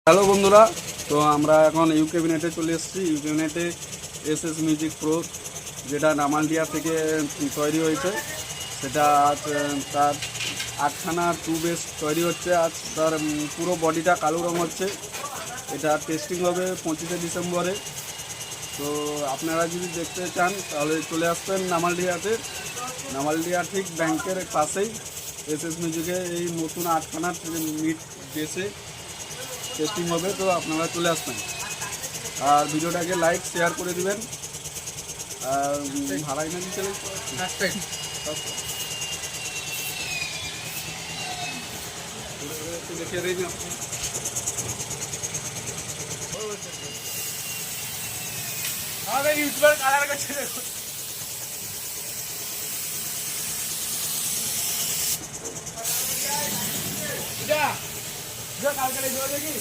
Hello বন্ধুরা, তো আমরা এখন ইউ ক্যাবিনেটে চলে এসেছি। ইউ ক্যাবিনেটে এসএস মিউজিক প্রো, যেটা নামালডিয়া থেকে তৈরি হয়েছে, সেটা আজ তার 8খানা টু বেস তৈরি হচ্ছে। আজ তার পুরো বডিটা কালো রঙ হচ্ছে। এটা টেস্টিং হবে 25শে ডিসেম্বরে। তো আপনারা যদি দেখতে চান তাহলে চলে আসবেন নামালডিয়াতে। নামালডিয়া ঠিক ব্যাংকের পাশেই এসএস মিউজিকে এই নতুন 8খানা মিট বেসে টেস্টিং হবে। তো আপনারা চলে আসবেন, আর ভিডিওটাকে লাইক শেয়ার করে দিবেন। আর ভাড়াই না দিতে দেখিয়ে দিন। আমাদের ইউটিউবার কালার করছে দেখো। যা যা কালকে দেখি।